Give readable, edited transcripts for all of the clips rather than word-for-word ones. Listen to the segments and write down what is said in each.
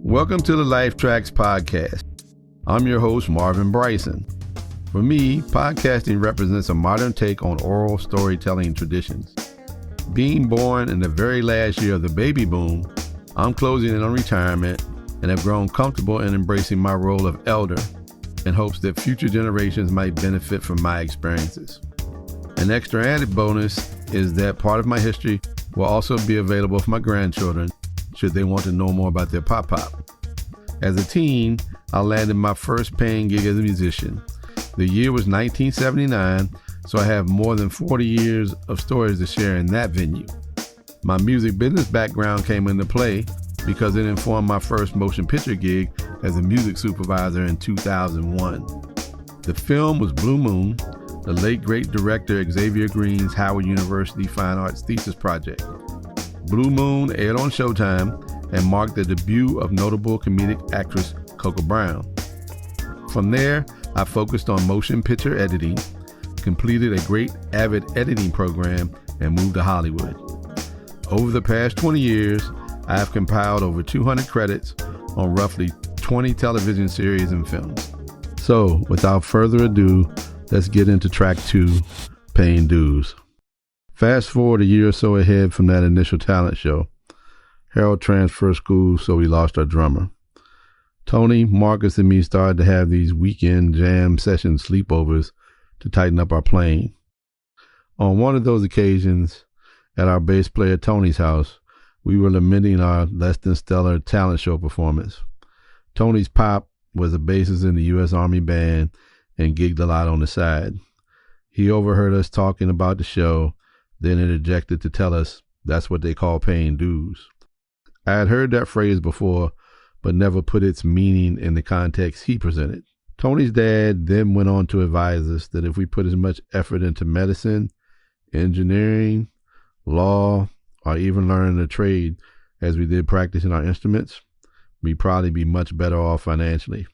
Welcome to the Life Tracks Podcast. I'm your host, Marvin Bryson. For me, podcasting represents a modern take on oral storytelling traditions. Being born in the very last year of the baby boom, I'm closing in on retirement and have grown comfortable in embracing my role of elder in hopes that future generations might benefit from my experiences. An extra added bonus is that part of my history will also be available for my grandchildren should they want to know more about their pop-pop. As a teen, I landed my first paying gig as a musician. The year was 1979, so I have more than 40 years of stories to share in that venue. My music business background came into play because it informed my first motion picture gig as a music supervisor in 2001. The film was Blue Moon, the late great director Xavier Green's Howard University Fine Arts thesis project. Blue Moon aired on Showtime and marked the debut of notable comedic actress Coco Brown. From there, I focused on motion picture editing, completed a great Avid editing program, and moved to Hollywood. Over the past 20 years, I have compiled over 200 credits on roughly 20 television series and films. So, without further ado, let's get into track 2, Paying Dues. Fast forward a year or so ahead from that initial talent show. Harold transferred schools, so we lost our drummer. Tony, Marcus, and me started to have these weekend jam session sleepovers to tighten up our playing. On one of those occasions, at our bass player Tony's house, we were lamenting our less than stellar talent show performance. Tony's pop was a bassist in the U.S. Army Band and gigged a lot on the side. He overheard us talking about the show, then interjected to tell us that's what they call paying dues. I had heard that phrase before, but never put its meaning in the context he presented. Tony's dad then went on to advise us that if we put as much effort into medicine, engineering, law, or even learning a trade as we did practicing our instruments, we'd probably be much better off financially.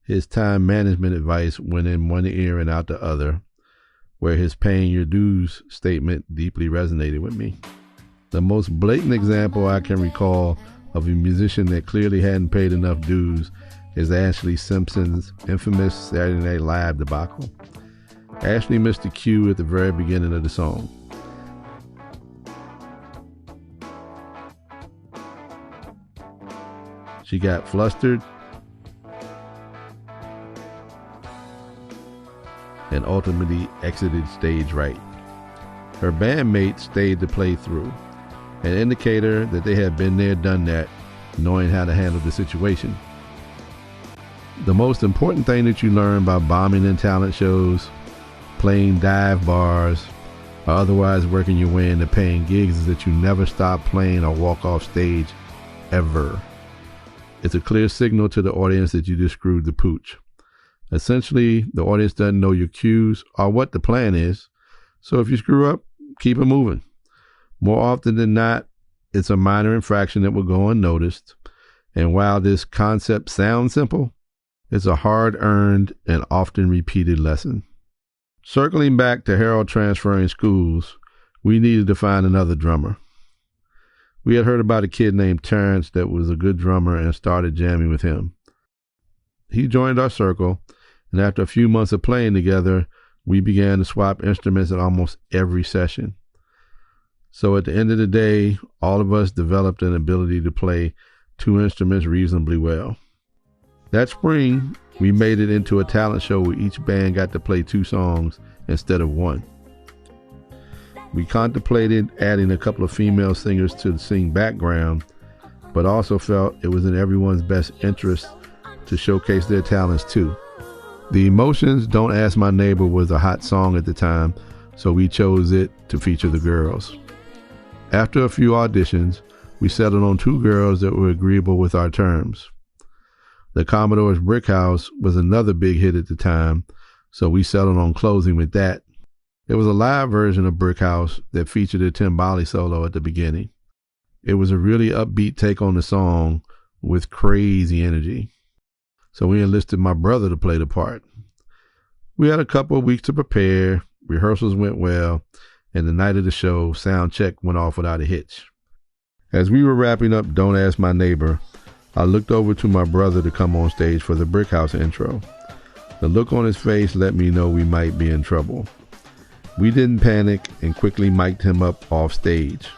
His time management advice went in one ear and out the other, where his paying your dues statement deeply resonated with me. The most blatant example I can recall of a musician that clearly hadn't paid enough dues is Ashley Simpson's infamous Saturday Night Live debacle. Ashley missed the cue at the very beginning of the song. She got flustered and ultimately exited stage right. Her bandmates stayed to play through, an indicator that they had been there, done that, knowing how to handle the situation. The most important thing that you learn by bombing in talent shows, playing dive bars, or otherwise working your way into paying gigs is that you never stop playing or walk off stage, ever. It's a clear signal to the audience that you just screwed the pooch. Essentially, the audience doesn't know your cues or what the plan is, so if you screw up, keep it moving. More often than not, it's a minor infraction that will go unnoticed, and while this concept sounds simple, it's a hard-earned and often repeated lesson. Circling back to Harold transferring schools, we needed to find another drummer. We had heard about a kid named Terrence that was a good drummer and started jamming with him. He joined our circle, and after a few months of playing together, we began to swap instruments at almost every session. So at the end of the day, all of us developed an ability to play 2 instruments reasonably well. That spring, we made it into a talent show where each band got to play 2 songs instead of 1. We contemplated adding a couple of female singers to sing background, but also felt it was in everyone's best interest to showcase their talents too. The Emotions' Don't Ask My Neighbor was a hot song at the time, so we chose it to feature the girls. After a few auditions, we settled on 2 girls that were agreeable with our terms. The Commodore's Brick House was another big hit at the time, so we settled on closing with that. It was a live version of Brick House that featured a timbali solo at the beginning. It was a really upbeat take on the song with crazy energy. So we enlisted my brother to play the part. We had a couple of weeks to prepare, rehearsals went well, and the night of the show, sound check went off without a hitch. As we were wrapping up Don't Ask My Neighbor, I looked over to my brother to come on stage for the Brick House intro. The look on his face let me know we might be in trouble. We didn't panic and quickly mic'd him up off stage.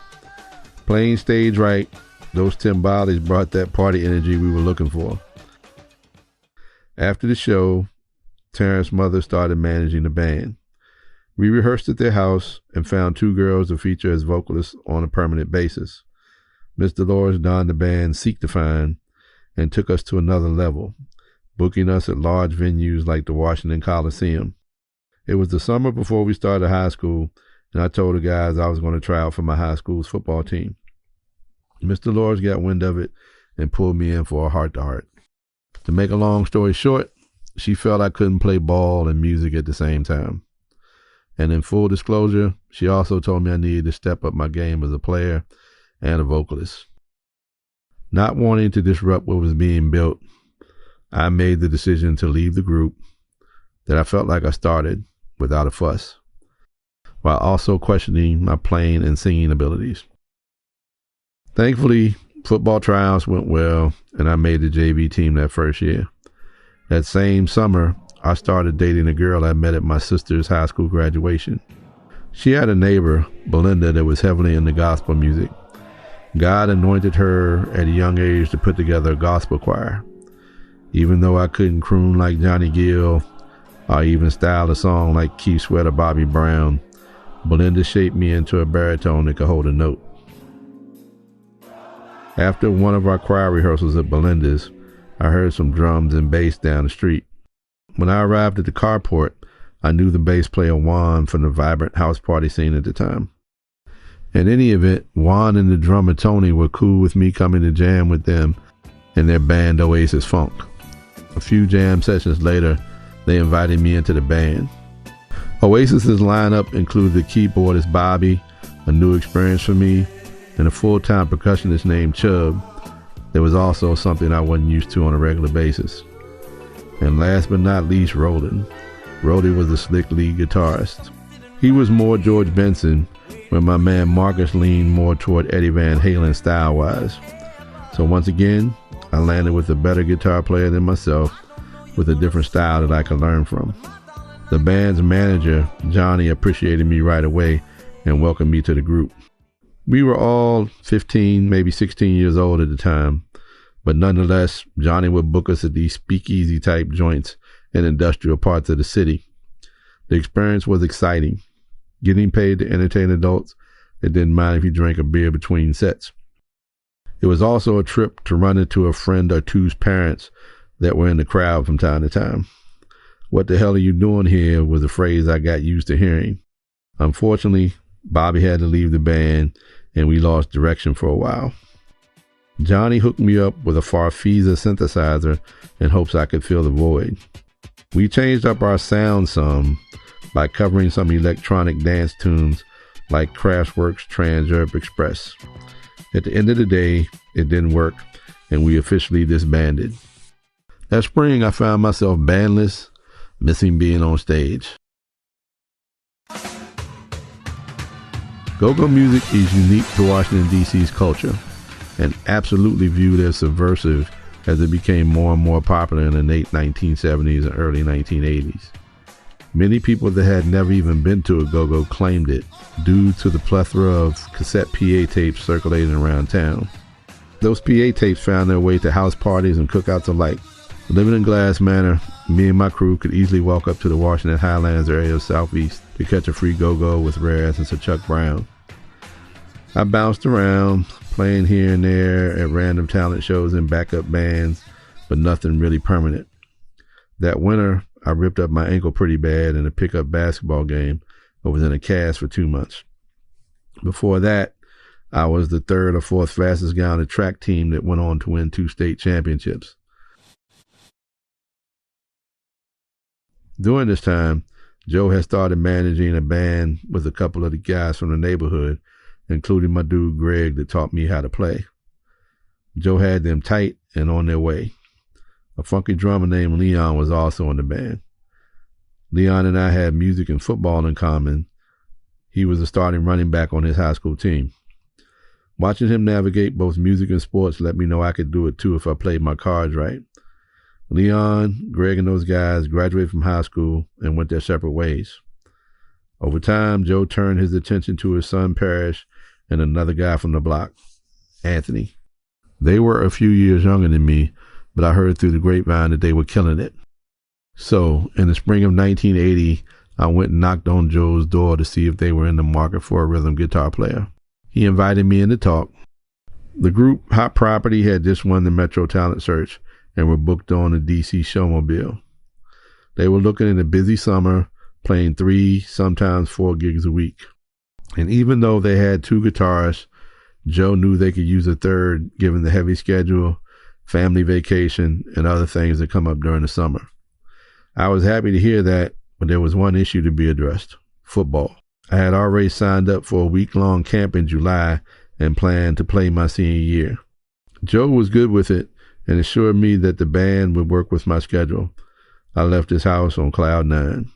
Playing stage right, those timbales brought that party energy we were looking for. After the show, Terrence's mother started managing the band. We rehearsed at their house and found 2 girls to feature as vocalists on a permanent basis. Miss Dolores donned the band Seek to Find and took us to another level, booking us at large venues like the Washington Coliseum. It was the summer before we started high school, and I told the guys I was going to try out for my high school's football team. Miss Dolores got wind of it and pulled me in for a heart-to-heart. To make a long story short, she felt I couldn't play ball and music at the same time. And in full disclosure, she also told me I needed to step up my game as a player and a vocalist. Not wanting to disrupt what was being built, I made the decision to leave the group that I felt like I started without a fuss, while also questioning my playing and singing abilities. Thankfully, football tryouts went well, and I made the JV team that first year. That same summer, I started dating a girl I met at my sister's high school graduation. She had a neighbor, Belinda, that was heavily into gospel music. God anointed her at a young age to put together a gospel choir. Even though I couldn't croon like Johnny Gill or even style a song like Keith Sweat or Bobby Brown, Belinda shaped me into a baritone that could hold a note. After one of our choir rehearsals at Belinda's, I heard some drums and bass down the street. When I arrived at the carport, I knew the bass player Juan from the vibrant house party scene at the time. In any event, Juan and the drummer Tony were cool with me coming to jam with them and their band Oasis Funk. A few jam sessions later, they invited me into the band. Oasis's lineup included the keyboardist Bobby, a new experience for me, and a full-time percussionist named Chubb. There was also something I wasn't used to on a regular basis. And last but not least, Roland. Rody was the slick lead guitarist. He was more George Benson, where my man Marcus leaned more toward Eddie Van Halen style-wise. So once again, I landed with a better guitar player than myself, with a different style that I could learn from. The band's manager, Johnny, appreciated me right away and welcomed me to the group. We were all 15, maybe 16 years old at the time, but nonetheless, Johnny would book us at these speakeasy-type joints in industrial parts of the city. The experience was exciting, getting paid to entertain adults that didn't mind if you drank a beer between sets. It was also a trip to run into a friend or two's parents that were in the crowd from time to time. "What the hell are you doing here?" was a phrase I got used to hearing. Unfortunately, Bobby had to leave the band, and we lost direction for a while. Johnny hooked me up with a Farfisa synthesizer in hopes I could fill the void. We changed up our sound some by covering some electronic dance tunes like Kraftwerk's Trans Europe Express. At the end of the day, it didn't work, and we officially disbanded. That spring, I found myself bandless, missing being on stage. Go-go music is unique to Washington, D.C.'s culture, and absolutely viewed as subversive as it became more and more popular in the late 1970s and early 1980s. Many people that had never even been to a go-go claimed it, due to the plethora of cassette PA tapes circulating around town. Those PA tapes found their way to house parties and cookouts alike. Living in Glass Manor, me and my crew could easily walk up to the Washington Highlands area of Southeast to catch a free go-go with rare essence of Chuck Brown. I bounced around, playing here and there at random talent shows and backup bands, but nothing really permanent. That winter, I ripped up my ankle pretty bad in a pickup basketball game. I was in a cast for 2 months. Before that, I was the third or fourth fastest guy on the track team that went on to win 2 state championships. During this time, Joe had started managing a band with a couple of the guys from the neighborhood, including my dude Greg that taught me how to play. Joe had them tight and on their way. A funky drummer named Leon was also in the band. Leon and I had music and football in common. He was the starting running back on his high school team. Watching him navigate both music and sports let me know I could do it too if I played my cards right. Leon, Greg, and those guys graduated from high school and went their separate ways. Over time, Joe turned his attention to his son Parrish and another guy from the block, Anthony. They were a few years younger than me, but I heard through the grapevine that they were killing it. So, in the spring of 1980, I went and knocked on Joe's door to see if they were in the market for a rhythm guitar player. He invited me in to talk. The group Hot Property had just won the Metro Talent Search and were booked on the DC Showmobile. They were looking at a busy summer, playing 3, sometimes 4 gigs a week. And even though they had 2 guitarists, Joe knew they could use a third given the heavy schedule, family vacation, and other things that come up during the summer. I was happy to hear that, but there was one issue to be addressed: football. I had already signed up for a week-long camp in July and planned to play my senior year. Joe was good with it and assured me that the band would work with my schedule. I left his house on cloud 9.